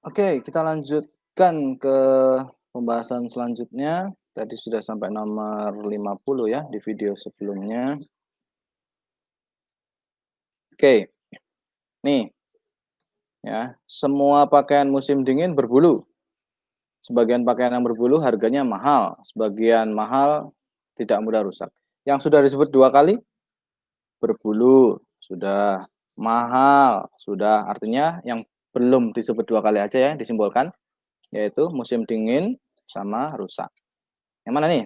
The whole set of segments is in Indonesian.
Oke, kita lanjutkan ke pembahasan selanjutnya. Tadi sudah sampai nomor 50 ya di video sebelumnya. Oke, nih ya, semua pakaian musim dingin berbulu. Sebagian pakaian yang berbulu harganya mahal, sebagian mahal tidak mudah rusak. Yang sudah disebut dua kali berbulu, sudah mahal, sudah artinya yang belum disebut dua kali aja ya disimbolkan, yaitu musim dingin sama rusak. Yang mana nih?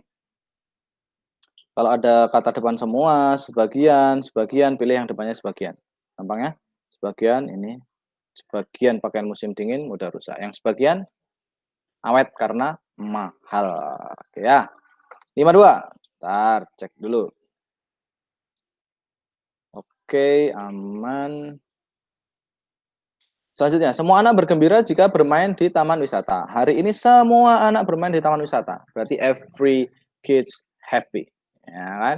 Kalau ada kata depan semua, sebagian, sebagian, pilih yang depannya sebagian. Gampang ya? Sebagian ini, sebagian pakaian musim dingin mudah rusak. Yang sebagian awet karena mahal. Oke ya. 52. Ntar cek dulu. Oke, aman. Selanjutnya, semua anak bergembira jika bermain di taman wisata. Hari ini semua anak bermain di taman wisata. Berarti every kids happy. Ya kan?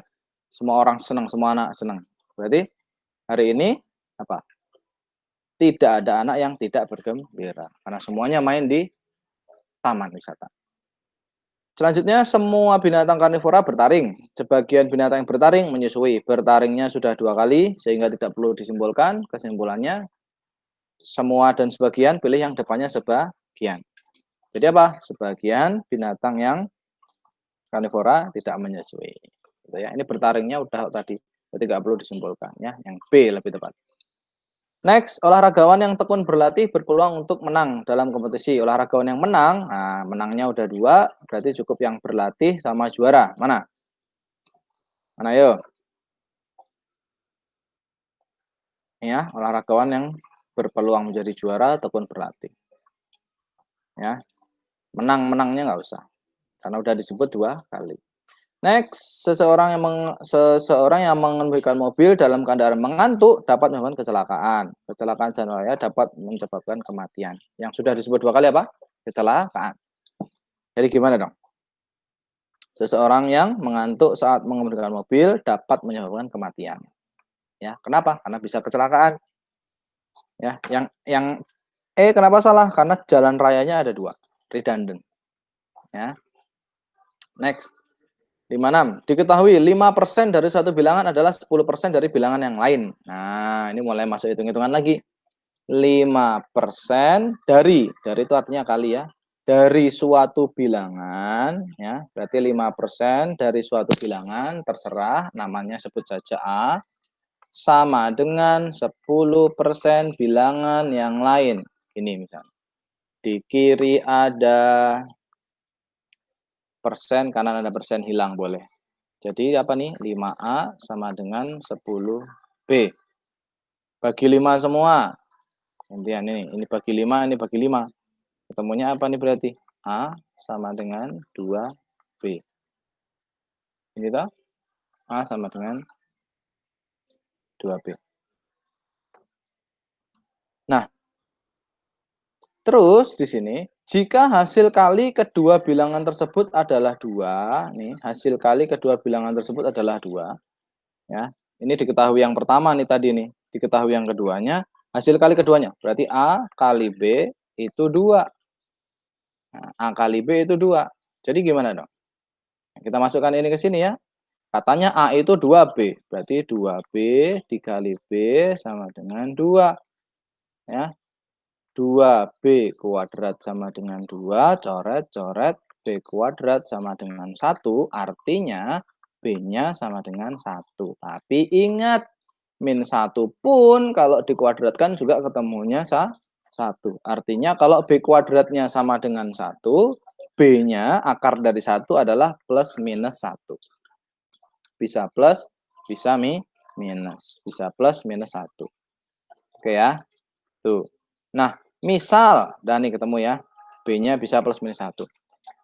Semua orang senang, semua anak senang. Berarti hari ini apa? Tidak ada anak yang tidak bergembira. Karena semuanya main di taman wisata. Selanjutnya, semua binatang karnivora bertaring. Sebagian binatang yang bertaring menyusui. Bertaringnya sudah 2 kali, sehingga tidak perlu disimbolkan. Kesimpulannya, semua dan sebagian, pilih yang depannya sebagian. Jadi apa? Sebagian binatang yang karnivora tidak menyusui. Gitu ya. Ini bertaringnya udah tadi, jadi nggak perlu disimbolkan ya. Yang B lebih tepat. Next, olahragawan yang tekun berlatih berpeluang untuk menang dalam kompetisi. Olahragawan yang menang, nah menangnya udah 2, berarti cukup yang berlatih sama juara. Mana? Mana yuk? Ya, olahragawan yang berpeluang menjadi juara tekun berlatih. Ya, menangnya nggak usah, karena udah disebut 2 kali. Next, seseorang yang mengemudikan mobil dalam keadaan mengantuk dapat menyebabkan kecelakaan. Kecelakaan jalan raya dapat menyebabkan kematian. Yang sudah disebut 2 kali apa? Kecelakaan. Jadi gimana dong? Seseorang yang mengantuk saat mengemudikan mobil dapat menyebabkan kematian. Ya, kenapa? Karena bisa kecelakaan. Ya, yang kenapa salah? Karena jalan rayanya ada 2, redundant. Ya. Next. 56. Diketahui 5% dari suatu bilangan adalah 10% dari bilangan yang lain. Nah, ini mulai masuk hitung-hitungan lagi. 5% dari itu artinya kali ya. Dari suatu bilangan ya, berarti 5% dari suatu bilangan terserah namanya sebut saja A sama dengan 10% bilangan yang lain. Ini misalnya. Di kiri ada persen, kanan ada persen, hilang boleh. Jadi apa nih? 5A sama dengan 10B. Bagi 5 semua. Gantian ini bagi 5, ini bagi 5. Ketemunya apa nih berarti? A sama dengan 2B. Ini toh? A sama dengan 2B. Nah, terus di sini, jika hasil kali kedua bilangan tersebut adalah 2, nih, hasil kali kedua bilangan tersebut adalah 2, ya. Ini diketahui yang pertama nih tadi nih, diketahui yang keduanya, hasil kali keduanya. Berarti A kali B itu 2. Nah, A kali B itu 2. Jadi gimana dong? Kita masukkan ini ke sini ya. Katanya A itu 2B. Berarti 2B dikali B sama dengan 2. Ya. 2B kuadrat sama dengan 2. Coret-coret. B kuadrat sama dengan 1. Artinya B-nya sama dengan 1. Tapi ingat, min 1 pun kalau dikuadratkan juga ketemunya 1. Artinya kalau B kuadratnya sama dengan 1, B-nya akar dari 1 adalah plus minus 1. Bisa plus, bisa minus. Bisa plus minus 1. Oke ya. Tuh. Nah, misal, dan nih ketemu ya, B-nya bisa plus minus 1.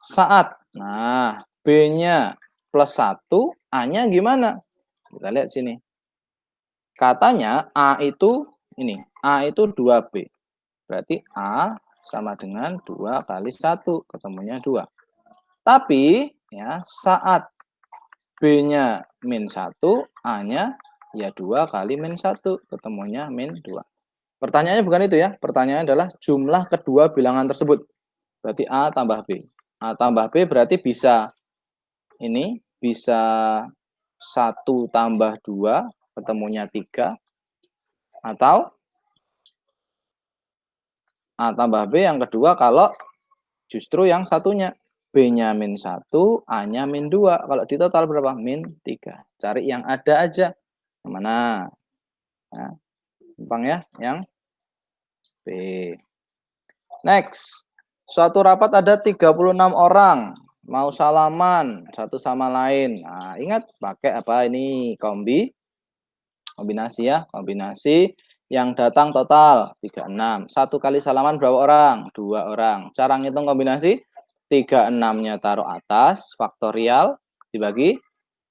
Saat, nah, B-nya plus 1, A-nya gimana? Kita lihat sini. Katanya A itu, ini, A itu 2B. Berarti A sama dengan 2 kali 1, ketemunya 2. Tapi, ya, saat B-nya min 1, A-nya ya 2 kali min 1, ketemunya min 2. Pertanyaannya bukan itu ya, pertanyaannya adalah jumlah kedua bilangan tersebut. Berarti A tambah B. A tambah B berarti bisa ini, bisa 1 tambah 2, ketemunya 3, atau A tambah B yang kedua kalau justru yang satunya. B-nya min 1, A-nya min 2. Kalau di total berapa? Min 3. Cari yang ada aja. Yang mana? Nah, gampang ya, yang B. Next. Suatu rapat ada 36 orang. Mau salaman satu sama lain. Nah, ingat pakai apa ini? Kombinasi ya. Kombinasi yang datang total 36. Satu kali salaman berapa orang? 2 orang. Cara ngitung kombinasi? 36-nya taruh atas, faktorial, dibagi,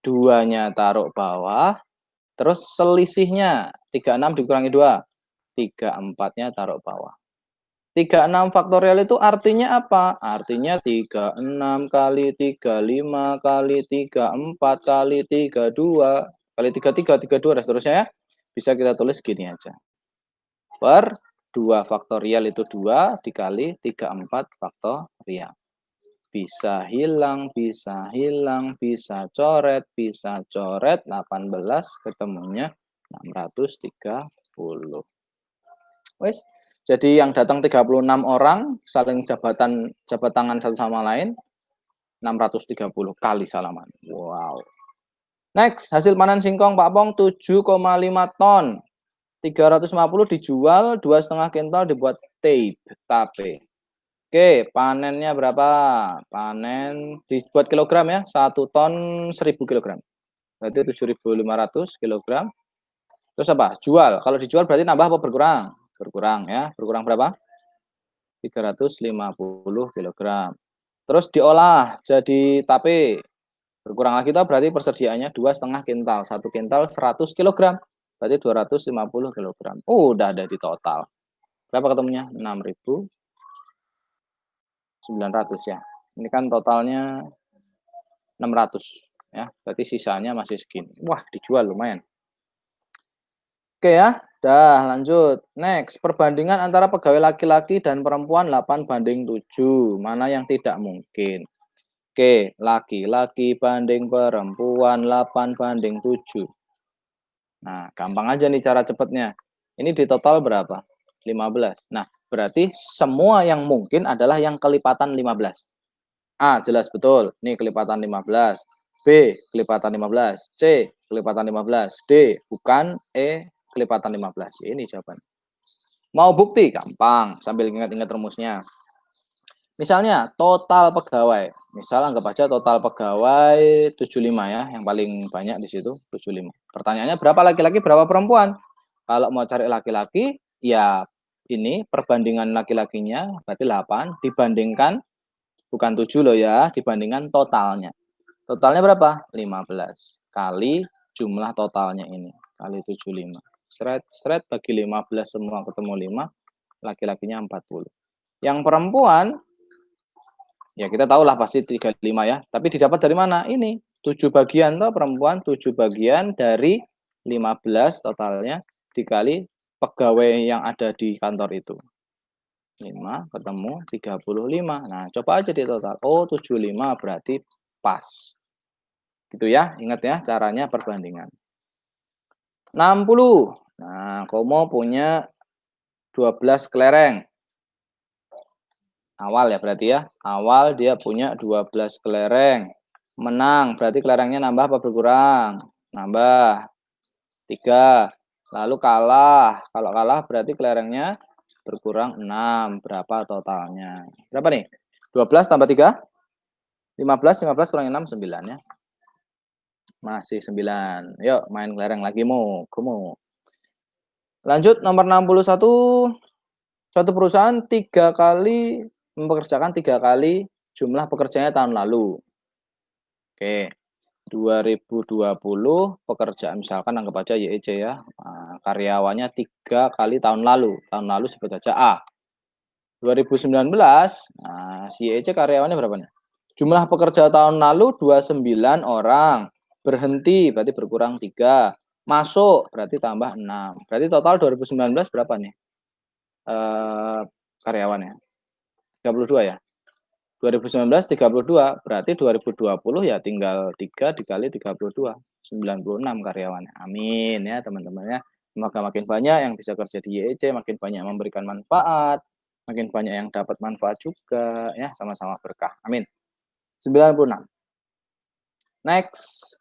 2-nya taruh bawah, terus selisihnya 36 dikurangi 2, 34-nya taruh bawah. 36 faktorial itu artinya apa? Artinya 36 kali 35 kali 34 kali 32 kali 33, 32 dan seterusnya ya. Bisa kita tulis gini aja. Per 2 faktorial itu 2 dikali 34 faktorial. Bisa hilang, bisa hilang, bisa coret, 18, ketemunya 630. Wes, jadi yang datang 36 orang, saling jabat tangan satu sama lain, 630 kali salaman. Wow. Next, hasil panen singkong Pak Pong 7,5 ton. 350 dijual, 2,5 kintal dibuat tape. Oke, panennya berapa? Panen dibuat kilogram ya, 1 ton 1000 kilogram. Berarti 7.500 kilogram. Terus apa? Jual. Kalau dijual berarti nambah apa berkurang? Berkurang ya. Berkurang berapa? 350 kilogram. Terus diolah jadi tape. Berkurang lagi toh berarti persediaannya 2,5 kintal. 1 kintal 100 kilogram. Berarti 250 kilogram. Oh, udah ada di total. Berapa ketemunya? 6.900 ya. Ini kan totalnya 600 ya. Berarti sisanya masih segini. Wah, dijual lumayan. Oke ya. Dah, lanjut. Next, perbandingan antara pegawai laki-laki dan perempuan 8:7. Mana yang tidak mungkin? Oke, laki-laki banding perempuan 8:7. Nah, gampang aja nih cara cepatnya. Ini di total berapa? 15. Nah, berarti semua yang mungkin adalah yang kelipatan 15. A, jelas betul. Ini kelipatan 15. B, kelipatan 15. C, kelipatan 15. D, bukan. E, kelipatan 15. Ini jawaban. Mau bukti? Gampang. Sambil ingat-ingat rumusnya. Misalnya, total pegawai. Misal anggap aja total pegawai 75 ya. Yang paling banyak di situ 75. Pertanyaannya berapa laki-laki, berapa perempuan? Kalau mau cari laki-laki, ya ini perbandingan laki-lakinya berarti 8 dibandingkan bukan 7 loh ya, dibandingkan totalnya. Totalnya berapa? 15 kali jumlah totalnya ini, kali 75. Seret bagi 15 semua ketemu 5, laki-lakinya 40. Yang perempuan, ya kita tahulah pasti 35 ya, tapi didapat dari mana? Ini, 7 bagian toh perempuan, 7 bagian dari 15 totalnya, dikali pegawai yang ada di kantor itu. 5 ketemu 35. Nah, coba aja di total. Oh, 75 berarti pas. Gitu ya, ingat ya caranya perbandingan. 60. Nah, Komo punya 12 kelereng. Awal ya berarti ya. Awal dia punya 12 kelereng. Menang, berarti kelerengnya nambah apa berkurang? Nambah 3. Lalu kalah. Kalau kalah berarti kelerengnya berkurang 6. Berapa totalnya? Berapa nih? 12 tambah 3? 15 kurangi 6, 9 ya. Masih 9. Yuk main kelereng lagi mu. Lanjut nomor 61. Suatu perusahaan 3 kali mempekerjakan 3 kali jumlah pekerjanya tahun lalu. Oke. 2020 pekerjaan misalkan anggap aja YEC ya. Nah, karyawannya 3 kali tahun lalu. Tahun lalu sebut saja A. 2019, nah si YEC karyawannya berapa nih? Jumlah pekerja tahun lalu 29 orang. Berhenti berarti berkurang 3. Masuk berarti tambah 6. Berarti total 2019 berapa nih? karyawannya. 32 ya? 2019 32, berarti 2020 ya tinggal 3 dikali 32, 96 karyawannya. Amin ya teman-teman ya. Semoga makin banyak yang bisa kerja di YEC, makin banyak memberikan manfaat, makin banyak yang dapat manfaat juga ya, sama-sama berkah. Amin. 96. Next.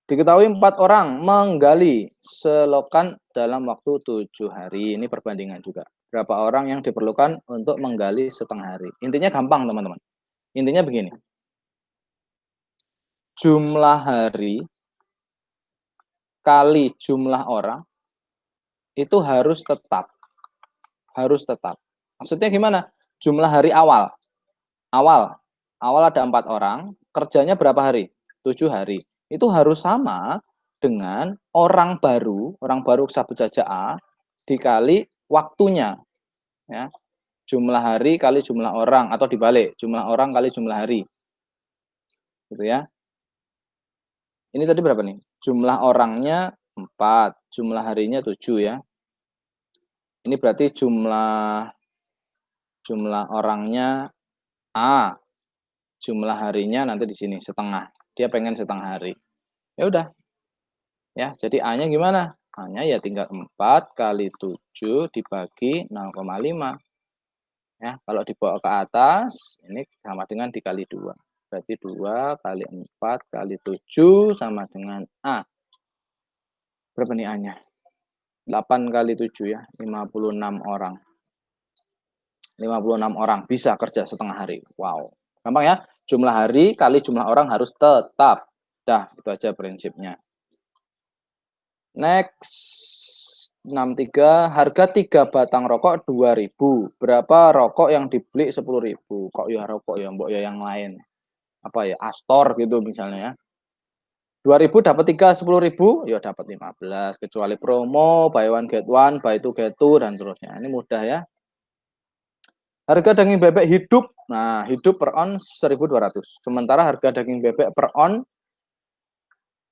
Diketahui 4 orang menggali selokan dalam waktu 7 hari. Ini perbandingan juga. Berapa orang yang diperlukan untuk menggali setengah hari. Intinya gampang teman-teman. Intinya begini. Jumlah hari kali jumlah orang itu harus tetap. Harus tetap. Maksudnya gimana? Jumlah hari awal. Awal ada 4 orang. Kerjanya berapa hari? 7 hari. Itu harus sama dengan orang baru sabut saja A dikali waktunya ya, jumlah hari kali jumlah orang, atau dibalik, jumlah orang kali jumlah hari gitu ya. Ini tadi berapa nih? Jumlah orangnya 4, jumlah harinya 7 ya. Ini berarti jumlah orangnya A, jumlah harinya nanti di sini setengah. Dia pengen setengah hari. Ya udah. Ya, jadi A-nya gimana? A-nya ya tinggal 4 kali 7 dibagi 0,5. Ya, kalau dibawa ke atas, ini sama dengan dikali 2. Berarti 2 kali 4 kali 7 sama dengan A. Berapa nih A-nya? 8 kali 7 ya, 56 orang. 56 orang bisa kerja setengah hari. Wow. Gampang ya? Jumlah hari kali jumlah orang harus tetap. Dah, itu aja prinsipnya. Next, 63, harga 3 batang rokok 2.000. Berapa rokok yang dibeli 10.000? Kok ya rokok ya, mbok ya yang lain. Apa ya, Astor gitu misalnya ya. 2.000 dapat 3, 10.000, ya dapat 15. Kecuali promo, buy one get one, buy two get two, dan seterusnya. Ini mudah ya. Harga daging bebek hidup, nah hidup per on 1.200. Sementara harga daging bebek per on,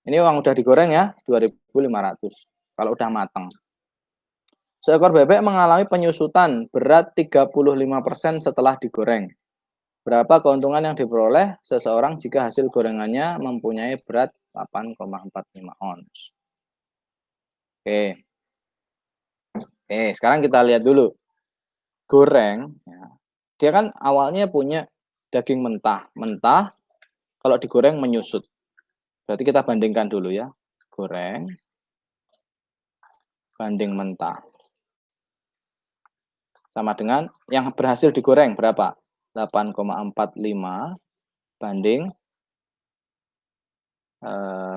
ini yang udah digoreng ya, 2.500 kalau udah matang. Seekor bebek mengalami penyusutan berat 35% setelah digoreng. Berapa keuntungan yang diperoleh seseorang jika hasil gorengannya mempunyai berat 8,45 ons? Oke. Sekarang kita lihat dulu. Goreng, ya. Dia kan awalnya punya daging mentah. Mentah, kalau digoreng menyusut. Berarti kita bandingkan dulu ya. Goreng, banding mentah. Sama dengan yang berhasil digoreng berapa? 8,45 banding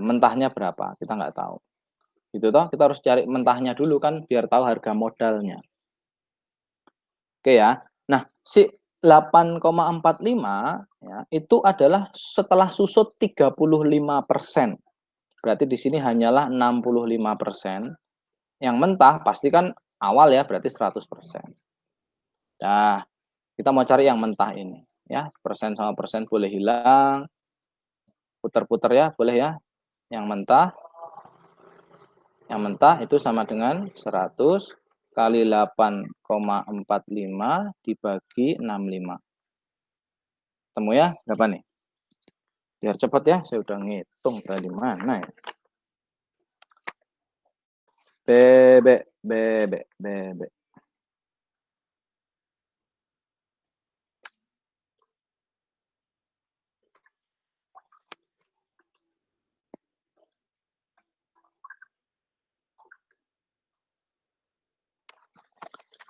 mentahnya berapa? Kita nggak tahu. Gitu toh, kita harus cari mentahnya dulu kan biar tahu harga modalnya. Oke ya. Nah, si 8,45 ya, itu adalah setelah susut 35%. Berarti di sini hanyalah 65%. Yang mentah pasti kan awal ya, berarti 100%. Nah, kita mau cari yang mentah ini ya. Persen sama persen boleh hilang. Putar-putar ya, boleh ya. Yang mentah itu sama dengan 100 kali 8,45 dibagi 65. Temu ya, berapa nih? Biar cepat ya, saya udah ngitung dari mana ya. Bebek.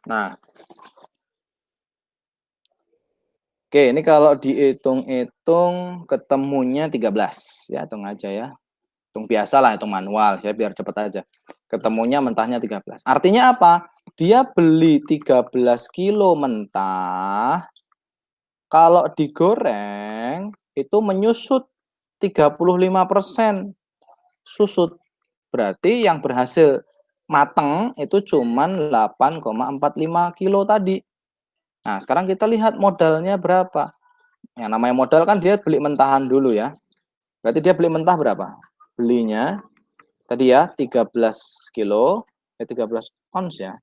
Nah, oke, ini kalau dihitung-hitung ketemunya 13. Ya, hitung aja ya. Hitung biasa lah, hitung manual. Saya biar cepat aja. Ketemunya mentahnya 13. Artinya apa? Dia beli 13 kilo mentah. Kalau digoreng, itu menyusut 35%. Susut. Berarti yang berhasil mateng itu cuman 8,45 kilo tadi. Nah, sekarang kita lihat modalnya berapa. Yang namanya modal kan dia beli mentahan dulu ya. Berarti dia beli mentah berapa? Belinya tadi ya 13 kilo, 13 ons ya.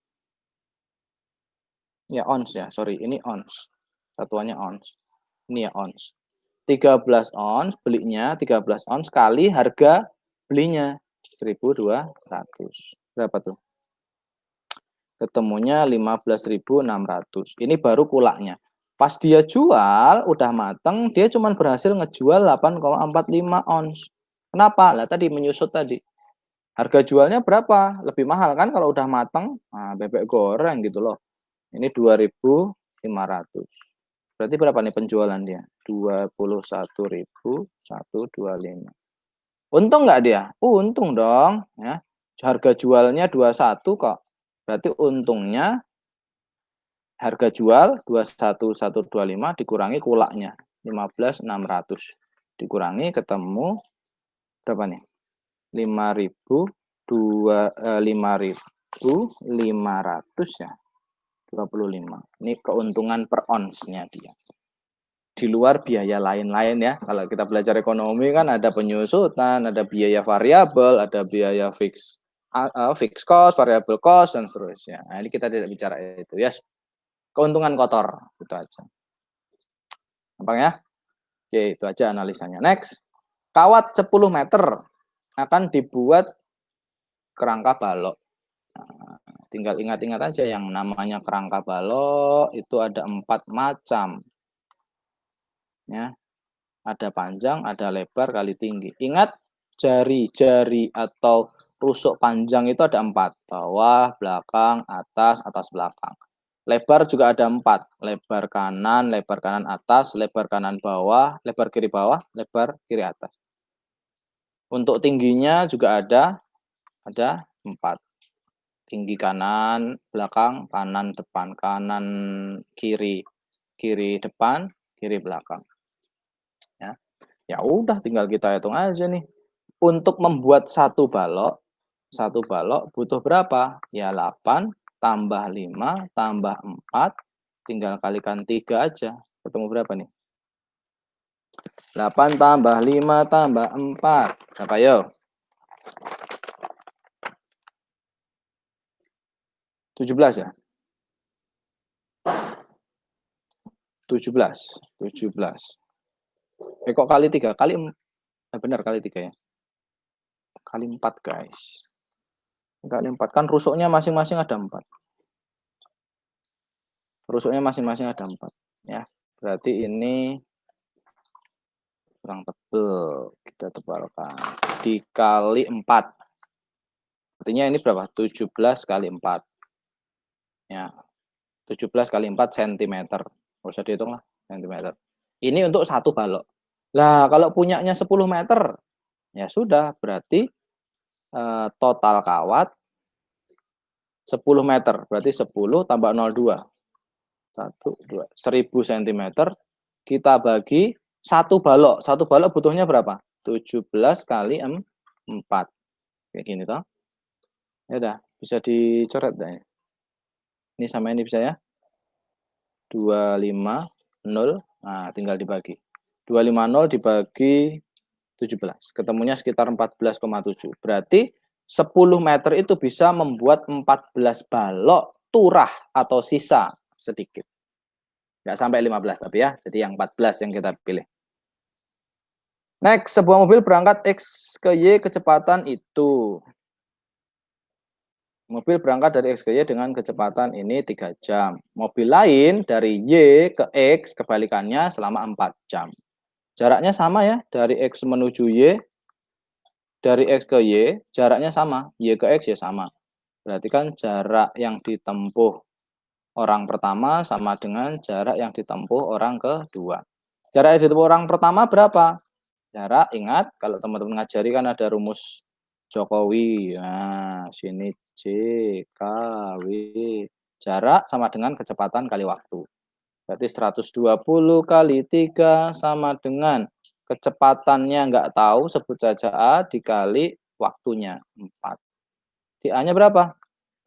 Ya, ons ya, sorry, ini ons. Satuannya ons. Ini ya ons. 13 ons belinya, 13 ons kali harga belinya 1.200. Berapa tuh? Ketemunya 15.600. Ini baru kulaknya. Pas dia jual, udah mateng, dia cuma berhasil ngejual 8,45 ons. Kenapa? Lah tadi menyusut tadi. Harga jualnya berapa? Lebih mahal kan kalau udah mateng? Nah, bebek goreng gitu loh. Ini 2.500. Berarti berapa nih penjualan dia? 21.125. Untung nggak dia? Untung dong. Ya. Harga jualnya 21 kok. Berarti untungnya harga jual 21.125 dikurangi kulaknya 15.600. Dikurangi ketemu berapa nih? 5.500 ya. 25. Ini keuntungan per onsnya dia. Di luar biaya lain-lain ya. Kalau kita belajar ekonomi kan ada penyusutan, ada biaya variabel, ada biaya fix cost, variable cost, dan seterusnya. Nah, ini kita tidak bicara itu ya. Keuntungan kotor, itu aja. Gampang ya? Oke, itu aja analisanya. Next, kawat 10 meter akan dibuat kerangka balok. Nah, tinggal ingat-ingat aja yang namanya kerangka balok itu ada 4 macam. Ya, ada panjang, ada lebar, kali tinggi. Ingat, jari-jari atau rusuk panjang itu ada 4. Bawah, belakang, atas, atas, belakang. Lebar juga ada 4. Lebar kanan atas, lebar kanan bawah, lebar kiri bawah, lebar kiri atas. Untuk tingginya juga ada 4. Tinggi kanan, belakang, kanan, depan, kanan, kiri, kiri depan, kiri belakang. Ya. Ya udah tinggal kita hitung aja nih. Untuk membuat satu balok butuh berapa? Ya 8 tambah 5 tambah 4 tinggal kalikan 3 aja. Ketemu berapa nih? 8 tambah 5 tambah 4. Berapa yo? 17 ya? 17. Kok kali 3? Benar kali 3 ya? Kali 4 guys. Kali 4 kan rusuknya masing-masing ada 4. Rusuknya masing-masing ada 4 ya. Berarti ini kurang tebel, kita tebalkan dikali 4. Artinya ini berapa? 17 kali 4 ya. 17 kali 4 cm. Nggak usah dihitung lah, cm. Ini untuk satu balok. Lah kalau punyanya 10 meter ya sudah, berarti total kawat 10 meter, berarti 10 tambah 0,2 1, 2, 1000 cm kita bagi satu balok. Satu balok butuhnya berapa? 17 kali 4. Kayak gini toh. Ya udah, bisa dicoret dah. Ini sama ini bisa ya. 250. Nah, tinggal dibagi. 250 dibagi 17. Ketemunya sekitar 14,7. Berarti 10 meter itu bisa membuat 14 balok turah atau sisa sedikit. Nggak sampai 15 tapi ya. Jadi yang 14 yang kita pilih. Next, sebuah mobil berangkat X ke Y kecepatan itu. Mobil berangkat dari X ke Y dengan kecepatan ini 3 jam. Mobil lain dari Y ke X kebalikannya selama 4 jam. Jaraknya sama ya, dari X menuju Y. Dari X ke Y, jaraknya sama. Y ke X ya sama. Berarti kan jarak yang ditempuh orang pertama sama dengan jarak yang ditempuh orang kedua. Jarak yang ditempuh orang pertama berapa? Jarak, ingat, kalau teman-teman ngajari kan ada rumus Jokowi. Nah, sini J, K, W. Jarak sama dengan kecepatan kali waktu. Berarti 120 kali 3 sama dengan kecepatannya nggak tahu, sebut saja A, dikali waktunya 4. Di A-nya berapa?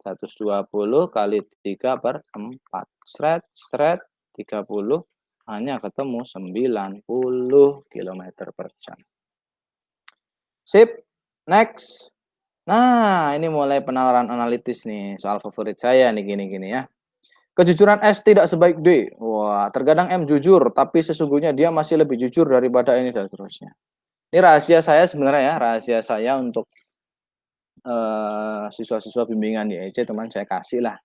120 kali 3 per 4. Sret, 30. Hanya ketemu 90 km per jam. Sip, next. Nah, ini mulai penalaran analitis nih, soal favorit saya nih gini-gini ya. Kejujuran S tidak sebaik D. Wah, terkadang M jujur, tapi sesungguhnya dia masih lebih jujur daripada ini dan seterusnya. Ini rahasia saya sebenarnya ya, rahasia saya untuk siswa-siswa bimbingan di EC, teman saya kasih lah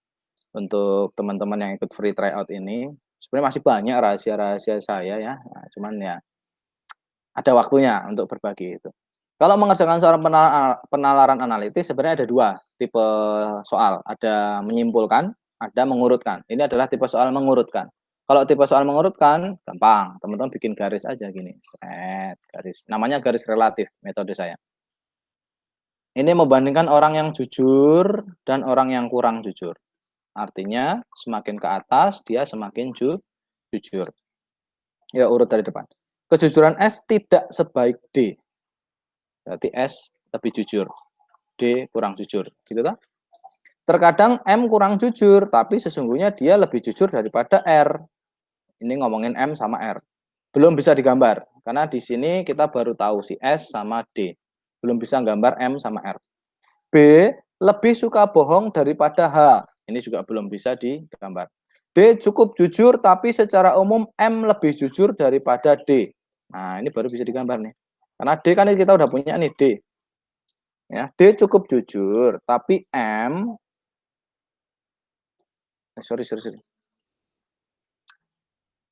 untuk teman-teman yang ikut free tryout ini. Sebenarnya masih banyak rahasia-rahasia saya ya, nah, cuman ya ada waktunya untuk berbagi itu. Kalau mengerjakan soal penalaran analitis sebenarnya ada dua tipe soal, ada menyimpulkan, ada mengurutkan. Ini adalah tipe soal mengurutkan. Kalau tipe soal mengurutkan, gampang, teman-teman bikin garis aja gini, set, garis. Namanya garis relatif, metode saya. Ini membandingkan orang yang jujur dan orang yang kurang jujur. Artinya, semakin ke atas, dia semakin jujur. Ya, urut dari depan. Kejujuran S tidak sebaik D. Berarti S lebih jujur, D kurang jujur, gitu kan? Terkadang M kurang jujur, tapi sesungguhnya dia lebih jujur daripada R. Ini ngomongin M sama R. Belum bisa digambar, karena di sini kita baru tahu si S sama D. Belum bisa gambar M sama R. B lebih suka bohong daripada H. Ini juga belum bisa digambar. D cukup jujur, tapi secara umum M lebih jujur daripada D. Nah, ini baru bisa digambar nih. Karena D kan kita udah punya nih, D. Ya, D cukup jujur, tapi M sorry.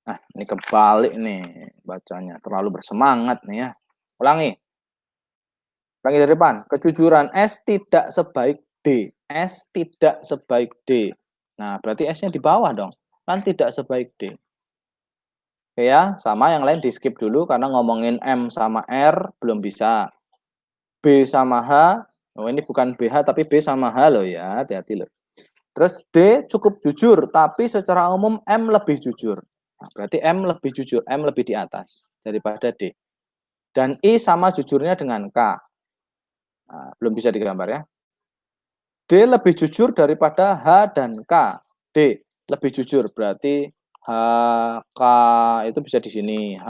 Nah, ini kebalik nih bacanya, terlalu bersemangat nih ya. Ulangi. Ulangi dari depan. Kejujuran S tidak sebaik D. S tidak sebaik D. Nah, berarti S-nya di bawah dong. Kan tidak sebaik D. Oke ya, sama yang lain di skip dulu karena ngomongin M sama R belum bisa. B sama H, oh ini bukan BH tapi B sama H loh ya, hati-hati loh. Terus D cukup jujur, tapi secara umum M lebih jujur. Nah, berarti M lebih jujur, M lebih di atas daripada D. Dan I sama jujurnya dengan K. Nah, belum bisa digambar ya. D lebih jujur daripada H dan K. D lebih jujur, berarti H, K itu bisa di sini. H,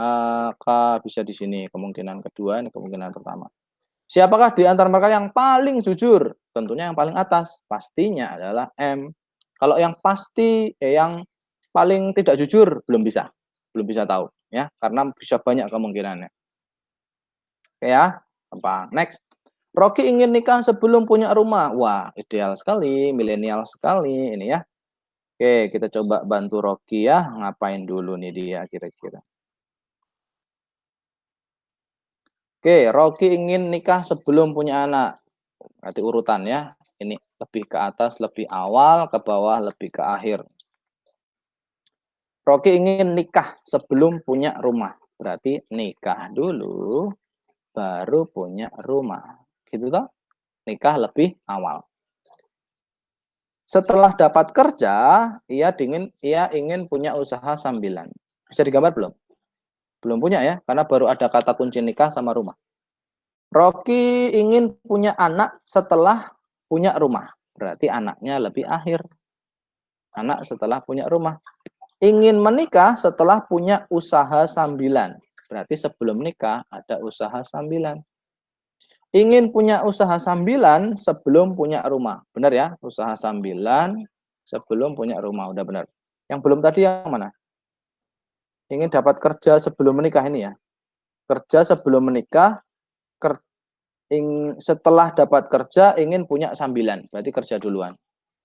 K bisa di sini. Kemungkinan kedua, ini kemungkinan pertama. Siapakah di antara mereka yang paling jujur? Tentunya yang paling atas. Pastinya adalah M. Kalau yang pasti, yang paling tidak jujur, belum bisa. Belum bisa tahu. Ya, karena bisa banyak kemungkinannya. Oke ya, gampang. Next. Rocky ingin nikah sebelum punya rumah. Wah, ideal sekali, milenial sekali ini ya. Oke, kita coba bantu Rocky ya. Ngapain dulu nih dia kira-kira. Oke, Rocky ingin nikah sebelum punya anak. Berarti urutan ya. Ini lebih ke atas, lebih awal, ke bawah, lebih ke akhir. Rocky ingin nikah sebelum punya rumah. Berarti nikah dulu, baru punya rumah. Gitu toh? Nikah lebih awal. Setelah dapat kerja, ia ingin punya usaha sambilan. Bisa digambar belum? Belum punya ya, karena baru ada kata kunci nikah sama rumah. Rocky ingin punya anak setelah punya rumah. Berarti anaknya lebih akhir. Anak setelah punya rumah. Ingin menikah setelah punya usaha sambilan. Berarti sebelum nikah ada usaha sambilan. Ingin punya usaha sambilan sebelum punya rumah. Benar ya? Usaha sambilan sebelum punya rumah. Udah benar. Yang belum tadi yang mana? Ingin dapat kerja sebelum menikah ini ya. Kerja sebelum menikah, setelah dapat kerja ingin punya sambilan. Berarti kerja duluan.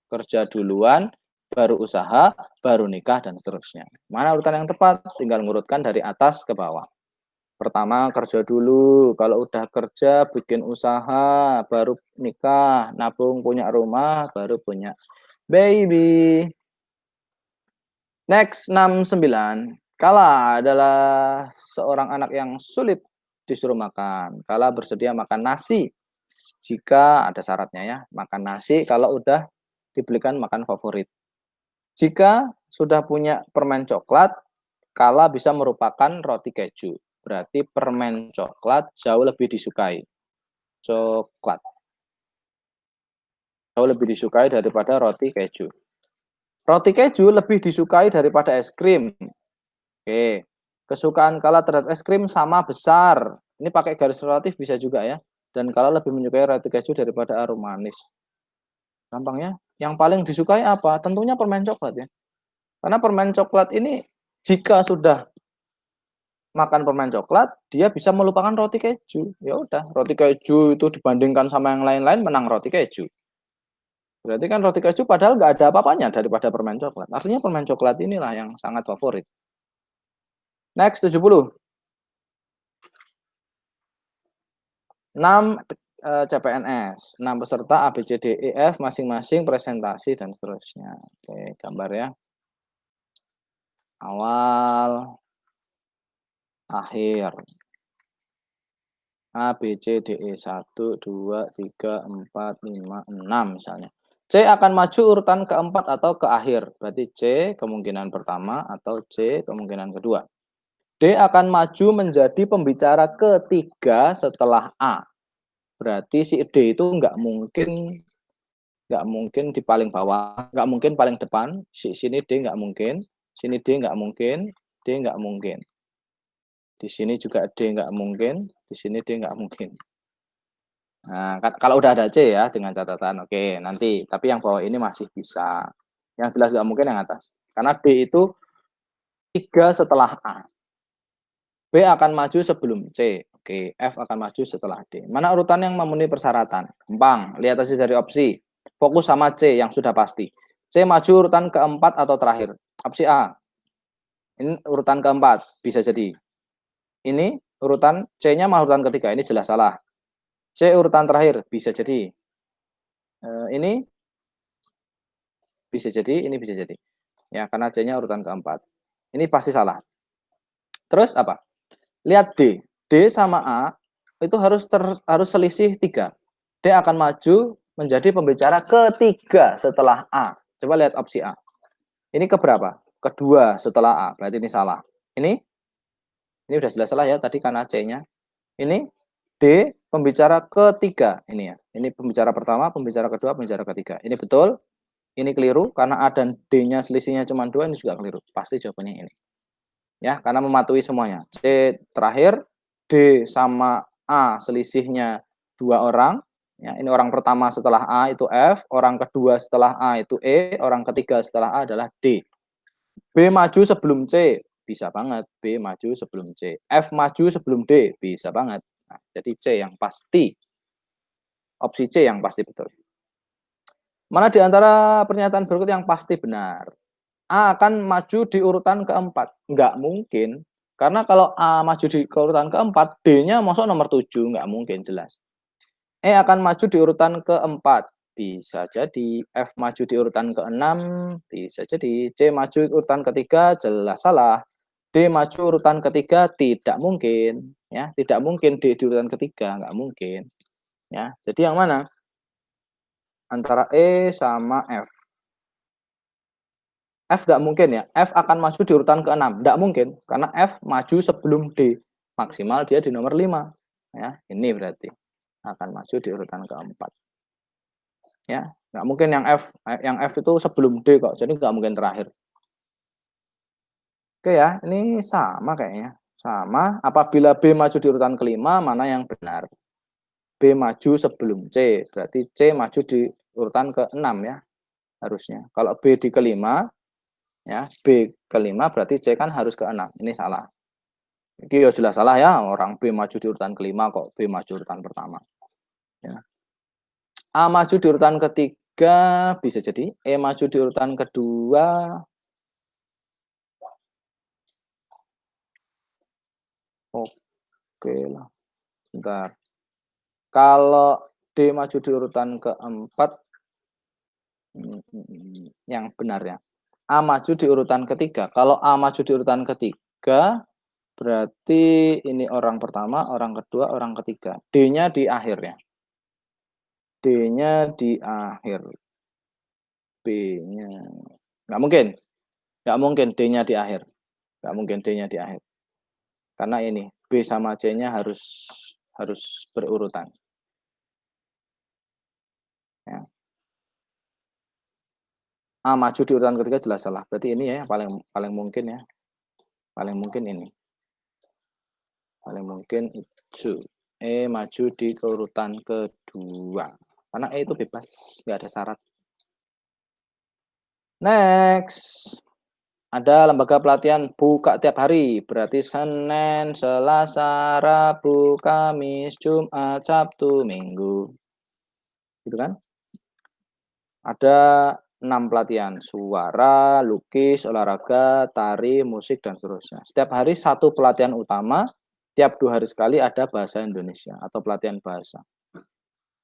Kerja duluan, baru usaha, baru nikah, dan seterusnya. Mana urutan yang tepat? Tinggal ngurutkan dari atas ke bawah. Pertama kerja dulu, kalau udah kerja bikin usaha, baru nikah, nabung punya rumah, baru punya baby. Next 69. Kala adalah seorang anak yang sulit disuruh makan. Kala bersedia makan nasi. Jika ada syaratnya ya, makan nasi kalau udah dibelikan makan favorit. Jika sudah punya permen coklat, Kala bisa merupakan roti keju. Berarti permen coklat jauh lebih disukai. Coklat. Jauh lebih disukai daripada roti keju. Roti keju lebih disukai daripada es krim. Oke. Kesukaan Kala terhadap es krim sama besar. Ini pakai garis relatif bisa juga ya. Dan Kala lebih menyukai roti keju daripada aroma manis. Gampang ya. Yang paling disukai apa? Tentunya permen coklat ya. Karena permen coklat ini jika sudah makan permen coklat, dia bisa melupakan roti keju. Ya udah, roti keju itu dibandingkan sama yang lain-lain menang roti keju. Berarti kan roti keju padahal nggak ada apa-apanya daripada permen coklat. Artinya permen coklat inilah yang sangat favorit. Next 70. 6 CPNS, 6 peserta A, B, C, D, E, F masing-masing presentasi dan seterusnya. Oke, gambar ya. Awal, akhir. A, B, C, D, E, 1, 2, 3, 4, 5, 6 misalnya. C akan maju urutan keempat atau ke akhir. Berarti C kemungkinan pertama atau C kemungkinan kedua. D akan maju menjadi pembicara ketiga setelah A. Berarti si D itu nggak mungkin di paling bawah, nggak mungkin paling depan. Sini D nggak mungkin, sini D nggak mungkin, D nggak mungkin. Di sini juga D nggak mungkin, di sini D nggak mungkin. Nah, kalau udah ada C ya dengan catatan, oke nanti. Tapi yang bawah ini masih bisa. Yang jelas nggak mungkin yang atas. Karena D itu 3 setelah A. B akan maju sebelum C. Oke, F akan maju setelah D. Mana urutan yang memenuhi persyaratan? Gampang, lihat hasil dari opsi. Fokus sama C yang sudah pasti. C maju urutan keempat atau terakhir. Opsi A. Ini urutan keempat, bisa jadi. Ini urutan C-nya malah urutan ketiga, ini jelas salah. C urutan terakhir, bisa jadi. Ini bisa jadi, ini bisa jadi. Ya, karena C-nya urutan keempat. Ini pasti salah. Terus apa? Lihat D. D sama A itu harus selisih 3. D akan maju menjadi pembicara ketiga setelah A. Coba lihat opsi A. Ini keberapa? Kedua setelah A. Berarti ini salah. Ini udah jelas salah ya tadi karena C-nya. Ini D pembicara ketiga ini ya. Ini pembicara pertama, pembicara kedua, pembicara ketiga. Ini betul. Ini keliru karena A dan D-nya selisihnya cuma 2, ini juga keliru. Pasti jawabannya ini. Ya, karena mematuhi semuanya. C terakhir, D sama A selisihnya 2 orang. Ya, ini orang pertama setelah A itu F, orang kedua setelah A itu E, orang ketiga setelah A adalah D. B maju sebelum C, bisa banget. B maju sebelum C. F maju sebelum D, bisa banget. Nah, jadi C yang pasti. Opsi C yang pasti betul. Mana di antara pernyataan berikut yang pasti benar? A akan maju di urutan keempat. Nggak mungkin. Karena kalau A maju di urutan keempat, D-nya masuk nomor 7. Nggak mungkin, jelas. E akan maju di urutan keempat. Bisa jadi. F maju di urutan keenam. Bisa jadi. C maju urutan ketiga, jelas salah. D maju urutan ketiga, tidak mungkin. Ya, tidak mungkin D di urutan ketiga, nggak mungkin. Ya, jadi yang mana? Antara E sama F. F nggak mungkin ya. F akan maju di urutan ke-6. Nggak mungkin. Karena F maju sebelum D. Maksimal dia di nomor 5. Ya, ini berarti. Akan maju di urutan keempat. Ya, nggak mungkin yang F itu sebelum D kok. Jadi nggak mungkin terakhir. Oke ya, ini sama kayaknya. Sama. Apabila B maju di urutan kelima, mana yang benar? B maju sebelum C. Berarti C maju di urutan ke-6 ya. Harusnya. Kalau B di kelima, ya B kelima berarti C kan harus ke-6. Ini salah. Ini ya jelas salah ya, orang B maju di urutan kelima kok B maju urutan pertama. Ya. A maju di urutan ketiga, bisa jadi. E maju di urutan kedua. Oke lah, bentar. Kalau D maju di urutan keempat, yang benar ya. A maju di urutan ketiga. Kalau A maju di urutan ketiga, berarti ini orang pertama, orang kedua, orang ketiga. D-nya di akhir ya. D-nya di akhir. B-nya. Nggak mungkin. Nggak mungkin D-nya di akhir. Nggak mungkin D-nya di akhir. Karena ini, B sama C-nya harus berurutan. Ya. A maju di urutan ketiga jelas salah. Berarti ini ya yang paling mungkin ya. Paling mungkin ini. Paling mungkin itu. E maju di urutan kedua. Karena E itu bebas, nggak ada syarat. Next. Ada lembaga pelatihan buka tiap hari, berarti Senin, Selasa, Rabu, Kamis, Jumat, Sabtu, Minggu. Gitu kan? Ada 6 pelatihan, suara, lukis, olahraga, tari, musik, dan seterusnya. Setiap hari satu pelatihan utama, tiap 2 hari sekali ada bahasa Indonesia atau pelatihan bahasa.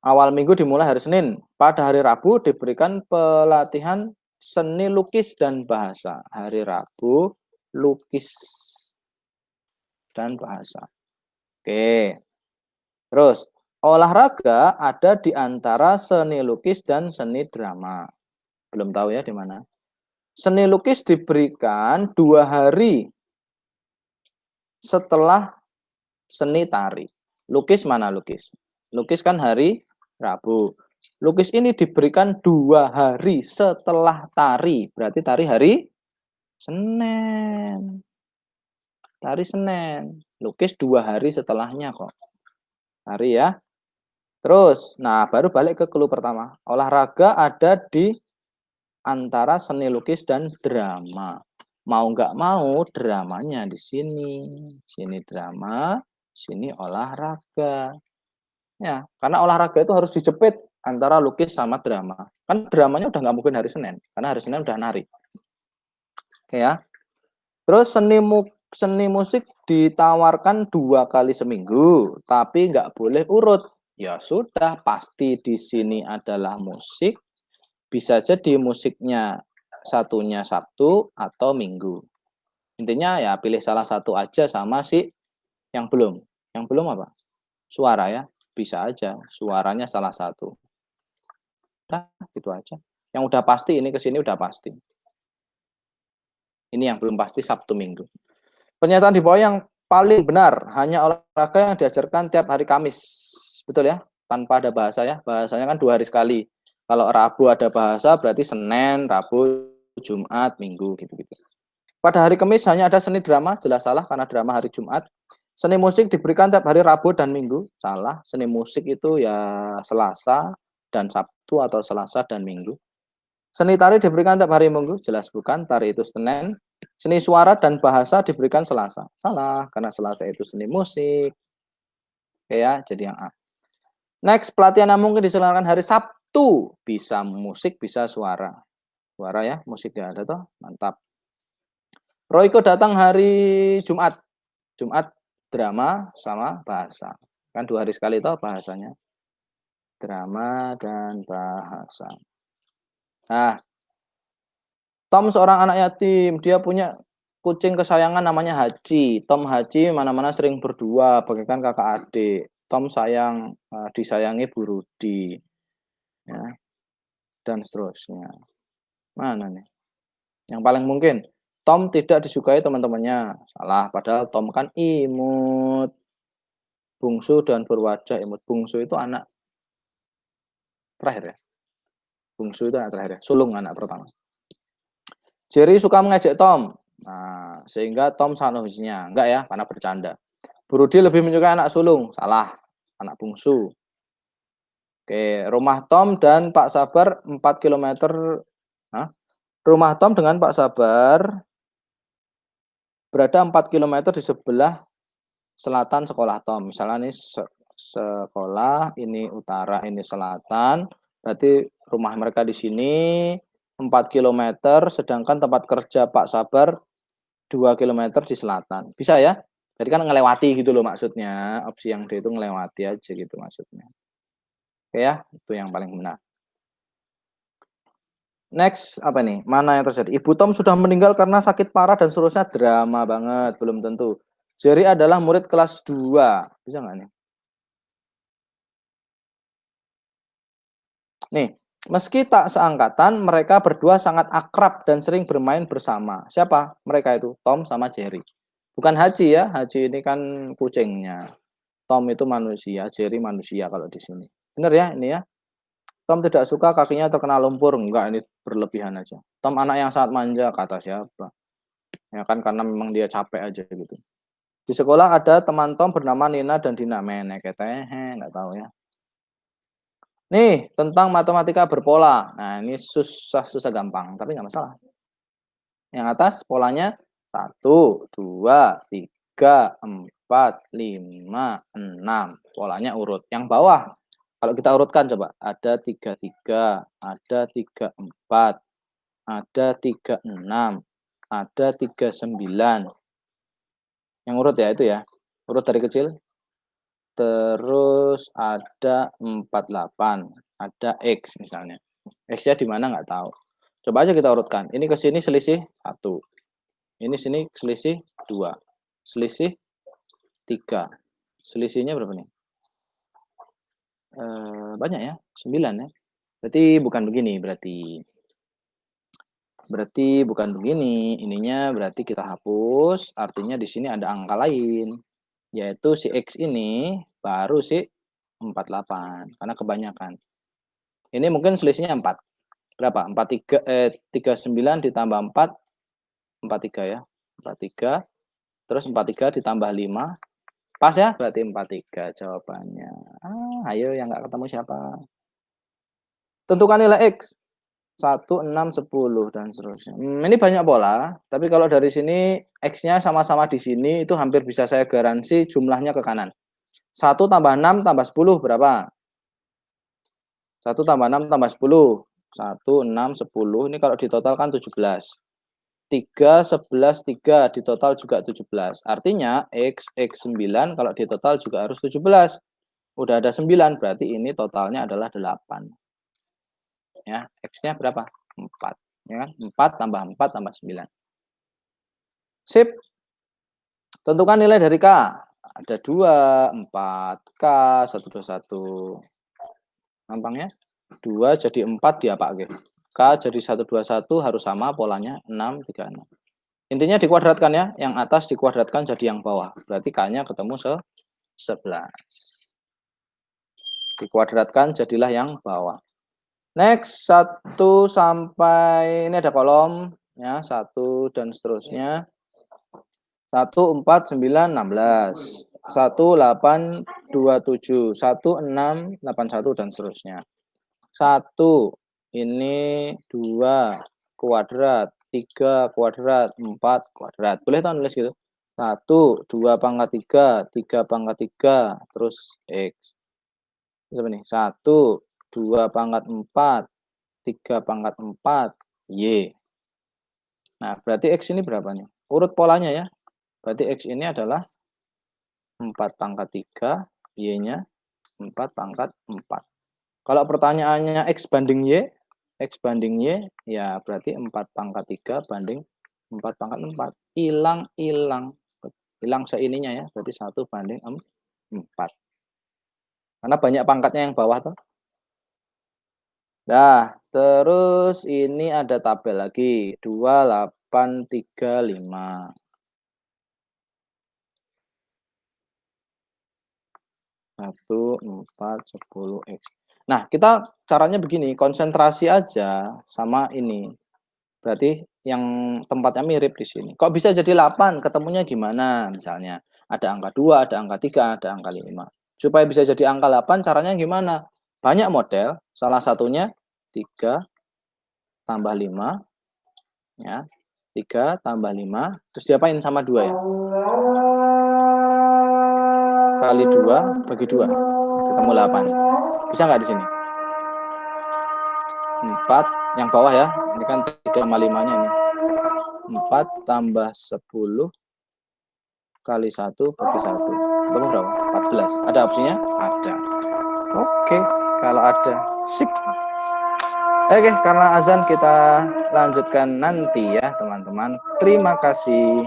Awal minggu dimulai hari Senin. Pada hari Rabu diberikan pelatihan seni lukis dan bahasa. Hari Rabu, lukis dan bahasa. Oke. Terus, olahraga ada di antara seni lukis dan seni drama. Belum tahu ya di mana. Seni lukis diberikan 2 hari setelah seni tari. Lukis mana lukis? Lukis kan hari Rabu. Lukis ini diberikan 2 hari setelah tari. Berarti tari hari Senin. Tari Senin. Lukis 2 hari setelahnya kok. Tari ya. Terus, nah baru balik ke clue pertama. Olahraga ada di antara seni lukis dan drama. Mau nggak mau dramanya di sini. Sini drama, sini olahraga. Ya, karena olahraga itu harus dijepit antara lukis sama drama. Kan dramanya udah nggak mungkin hari Senin, karena hari Senin udah nari. Oke ya. Terus seni musik ditawarkan 2 kali seminggu, tapi nggak boleh urut. Ya sudah, pasti di sini adalah musik. Bisa jadi musiknya satunya Sabtu atau Minggu. Intinya ya pilih salah satu aja sama si yang belum. Yang belum apa? Suara ya. Bisa aja suaranya salah satu. Udah, gitu aja. Yang udah pasti ini ke sini udah pasti. Ini yang belum pasti Sabtu Minggu. Pernyataan di bawah yang paling benar, hanya olahraga yang diajarkan tiap hari Kamis. Betul ya? Tanpa ada bahasa ya. Bahasanya kan 2 hari sekali. Kalau Rabu ada bahasa berarti Senin, Rabu, Jumat, Minggu gitu-gitu. Pada hari Kamis hanya ada seni drama, jelas salah karena drama hari Jumat. Seni musik diberikan tiap hari Rabu dan Minggu, salah. Seni musik itu ya Selasa dan Sabtu atau Selasa dan Minggu. Seni tari diberikan tiap hari Minggu, jelas bukan, tari itu Senin. Seni suara dan bahasa diberikan Selasa, salah karena Selasa itu seni musik. Oke ya, jadi yang A. Next, pelatihan yang mungkin diselenggarakan hari Sabtu, bisa musik, bisa suara. Suara ya, musik ya ada toh, mantap. Royko datang hari Jumat. Jumat drama sama bahasa. Kan 2 hari sekali toh bahasanya. Drama dan bahasa. Nah, Tom seorang anak yatim. Dia punya kucing kesayangan namanya Haji. Tom Haji mana-mana sering berdua, bagaikan kakak adik. Tom disayangi Bu Rudi. Ya, dan seterusnya. Mana nih? Yang paling mungkin. Tom tidak disukai teman-temannya. Salah, padahal Tom kan imut. Bungsu dan berwajah imut. Bungsu itu anak terakhir ya. Bungsu itu anak terakhir ya. Sulung anak pertama. Jerry suka mengejek Tom. Nah, sehingga Tom seharusnya. Enggak ya, karena bercanda. Brudi lebih menyukai anak sulung. Salah, anak bungsu. Oke, rumah Tom dan Pak Sabar 4 kilometer. Hah? Rumah Tom dengan Pak Sabar berada 4 kilometer di sebelah selatan sekolah Tom. Misalnya ini sekolah, ini utara, ini selatan. Berarti rumah mereka di sini 4 kilometer, sedangkan tempat kerja Pak Sabar 2 kilometer di selatan. Bisa ya? Jadi kan ngelewati gitu loh maksudnya. Opsi yang D itu ngelewati aja gitu maksudnya. Oke ya, itu yang paling benar. Next, apa nih? Mana yang terjadi? Ibu Tom sudah meninggal karena sakit parah dan seterusnya. Drama banget, belum tentu. Jerry adalah murid kelas 2. Bisa nggak nih? Nih, meski tak seangkatan, mereka berdua sangat akrab dan sering bermain bersama. Siapa? Mereka itu, Tom sama Jerry. Bukan Haji ya, Haji ini kan kucingnya. Tom itu manusia, Jerry manusia kalau di sini. Bener ya ini ya? Tom tidak suka kakinya terkena lumpur. Enggak, ini berlebihan aja. Tom anak yang sangat manja, kata siapa? Ya kan karena memang dia capek aja gitu. Di sekolah ada teman Tom bernama Nina dan Dina. Menek, nggak tahu ya. Nih, tentang matematika berpola. Nah, ini susah-susah gampang, tapi nggak masalah. Yang atas polanya 1, 2, 3, 4, 5, 6. Polanya urut. Yang bawah, kalau kita urutkan coba. Ada 33, ada 34, ada 36, ada 39. Yang urut ya itu ya. Urut dari kecil. Terus ada 48, ada X misalnya. X-nya di mana nggak tahu. Coba aja kita urutkan. Ini ke sini selisih 1. Ini sini selisih 2. Selisih 3. Selisihnya berapa nih? Banyak ya, 9 ya. Berarti bukan begini berarti. Berarti bukan begini. Ininya berarti kita hapus. Artinya di sini ada angka lain. Yaitu si X ini baru si 48. Karena kebanyakan. Ini mungkin selisihnya 4. Berapa? 39 ditambah 4. 43 ya. 43. Terus 43 ditambah 5. Pas ya? Berarti 43 jawabannya. Ayo yang nggak ketemu siapa? Tentukan nilai X. 1, 6, 10, dan seterusnya. Ini banyak pola, tapi kalau dari sini X-nya sama-sama di sini, itu hampir bisa saya garansi jumlahnya ke kanan. 1 tambah 6 tambah 10 berapa? 1 tambah 6 tambah 10. 1, 6, 10. Ini kalau ditotalkan 17. 3, 11, 3. Ditotal juga 17. Artinya X9 kalau ditotal juga harus 17. Udah ada 9, berarti ini totalnya adalah 8. Ya, X-nya berapa? 4. Ya kan? 4 tambah 4 tambah 9. Sip. Tentukan nilai dari K. Ada 2, 4, K, 121. Gampang ya? 2 jadi 4 diapakke? K jadi 121 harus sama polanya 6, 3, 6. Intinya dikuadratkan ya. Yang atas dikuadratkan jadi yang bawah. Berarti K-nya ketemu 11. Dikuadratkan jadilah yang bawah. Next, 1 sampai ini ada kolom ya, 1 dan seterusnya. 1, 4, 9, 16. 1, 8, 2, 7. 1, 6, 8, 1 dan seterusnya. 1 ini 2 kuadrat, 3 kuadrat, 4 kuadrat. Boleh tahu nulis gitu? 1, 2 pangkat 3, 3 pangkat 3, terus X. Berapa nih? 1, 2 pangkat 4, 3 pangkat 4, Y. Nah, berarti X ini berapa nih? Urut polanya ya. Berarti X ini adalah 4 pangkat 3, Y-nya 4 pangkat 4. Kalau pertanyaannya X banding Y, X banding Y, ya berarti 4 pangkat 3 banding 4 pangkat 4. Hilang. Hilang seininya ya, berarti 1 banding 4. Karena banyak pangkatnya yang bawah tuh. Nah, terus ini ada tabel lagi. 2, 8, 3, 5. 1, 4, 10, X. Nah, kita caranya begini. Konsentrasi aja sama ini. Berarti yang tempatnya mirip di sini. Kok bisa jadi 8? Ketemunya gimana? Misalnya, ada angka 2, ada angka 3, ada angka 5. Supaya bisa jadi angka 8, caranya gimana? Banyak model, salah satunya 3 tambah 5, ya. 3 tambah 5, terus diapain sama 2 ya? Kali 2 bagi 2, ketemu 8. Bisa nggak di sini? 4, yang bawah ya. Ini kan 3 sama 5-nya ini. 4 tambah 10 kali 1 bagi 1. Ketemu berapa? 14. Ada opsinya? Ada. Oke, kalau ada. Sip. Oke, karena azan kita lanjutkan nanti ya, teman-teman. Terima kasih.